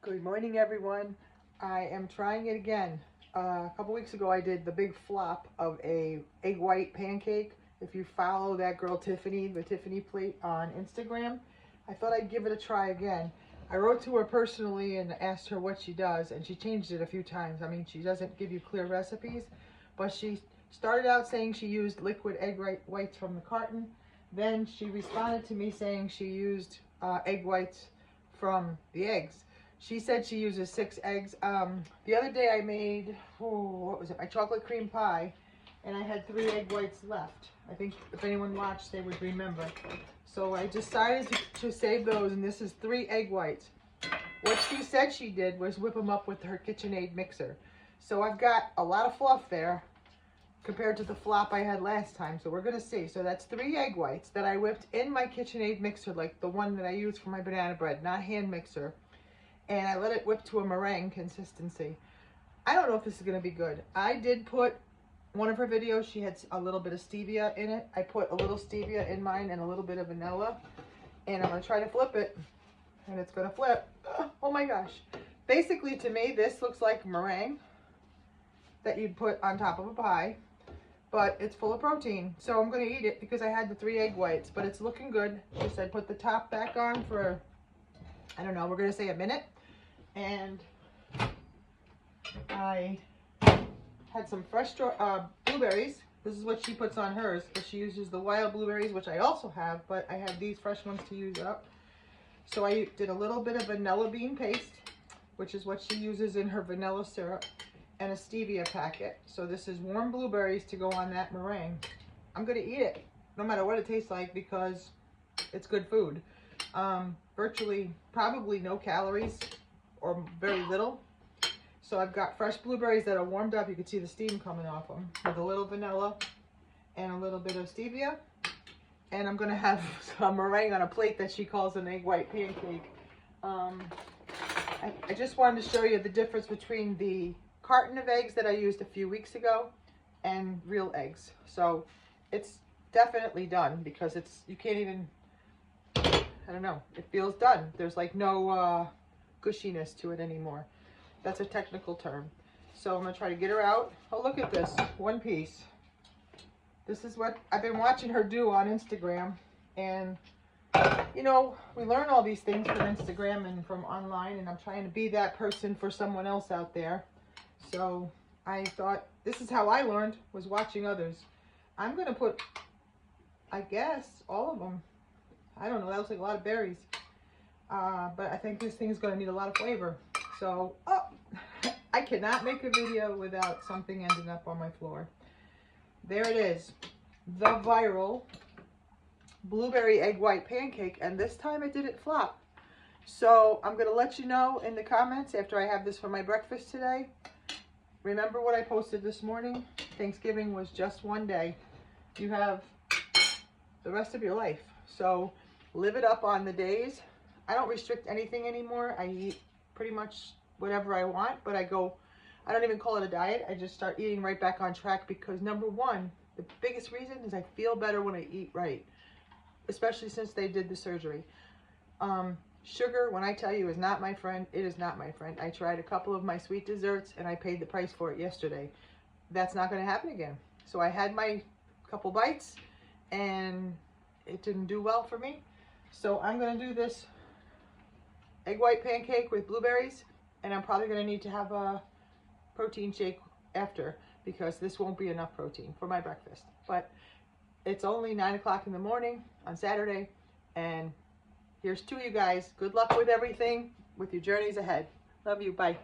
Good morning, everyone. I am trying it again. A couple weeks ago I did the big flop of a egg white pancake. If you follow that girl Tiffany, the Tiffany plate on Instagram, I thought I'd give it a try again. I wrote to her personally and asked her what she does, and she changed it a few times. I mean, she doesn't give you clear recipes, but she started out saying she used liquid egg whites from the carton. Then she responded to me saying she used egg whites from the eggs. She said she uses 6 eggs. The other day I made, what was it, my chocolate cream pie, and I had 3 egg whites left. I think if anyone watched, they would remember. So I decided to save those, and this is 3 egg whites. What she said she did was whip them up with her KitchenAid mixer. So I've got a lot of fluff there compared to the flop I had last time. So we're gonna see. So that's 3 egg whites that I whipped in my KitchenAid mixer, like the one that I use for my banana bread, not hand mixer. And I let it whip to a meringue consistency. I don't know if this is gonna be good. I did put, one of her videos, she had a little bit of stevia in it. I put a little stevia in mine and a little bit of vanilla. And I'm gonna try to flip it, and it's gonna flip. Oh my gosh. Basically, to me, this looks like meringue that you'd put on top of a pie, but it's full of protein. So I'm gonna eat it because I had the 3 egg whites, but it's looking good. She said put the top back on for, I don't know, we're gonna say a minute. And I had some fresh blueberries. This is what she puts on hers, because she uses the wild blueberries, which I also have, but I have these fresh ones to use up. So I did a little bit of vanilla bean paste, which is what she uses in her vanilla syrup, and a stevia packet. So this is warm blueberries to go on that meringue. I'm gonna eat it, no matter what it tastes like, because it's good food. Virtually, probably no calories, or very little. So I've got fresh blueberries that are warmed up. You can see the steam coming off them, with a little vanilla and a little bit of stevia. And I'm gonna have some meringue on a plate that she calls an egg white pancake. I just wanted to show you the difference between the carton of eggs that I used a few weeks ago and real eggs. So it's definitely done, because it's, you can't even, I don't know, it feels done. There's like no gushiness to it anymore. That's a technical term. So I'm gonna try to get her out. Oh, look at this, one piece. This is what I've been watching her do on Instagram. And you know, we learn all these things from Instagram and from online, and I'm trying to be that person for someone else out there. So I thought, this is how I learned, was watching others. I'm gonna put, I guess, all of them. I don't know, that looks like a lot of berries. But I think this thing is going to need a lot of flavor. So, I cannot make a video without something ending up on my floor. There it is. The viral blueberry egg white pancake. And this time it didn't flop. So, I'm going to let you know in the comments after I have this for my breakfast today. Remember what I posted this morning? Thanksgiving was just one day. You have the rest of your life. So, live it up on the days. I don't restrict anything anymore. I eat pretty much whatever I want, but I don't even call it a diet. I just start eating right back on track, because number one, the biggest reason is I feel better when I eat right, especially since they did the surgery. Sugar, when I tell you, is not my friend. It is not my friend. I tried a couple of my sweet desserts and I paid the price for it yesterday. That's not going to happen again. So I had my couple bites and it didn't do well for me. So I'm going to do this egg white pancake with blueberries, and I'm probably going to need to have a protein shake after, because this won't be enough protein for my breakfast. But it's only 9 o'clock in the morning on Saturday, and here's to you guys. Good luck with everything, with your journeys ahead. Love you. Bye.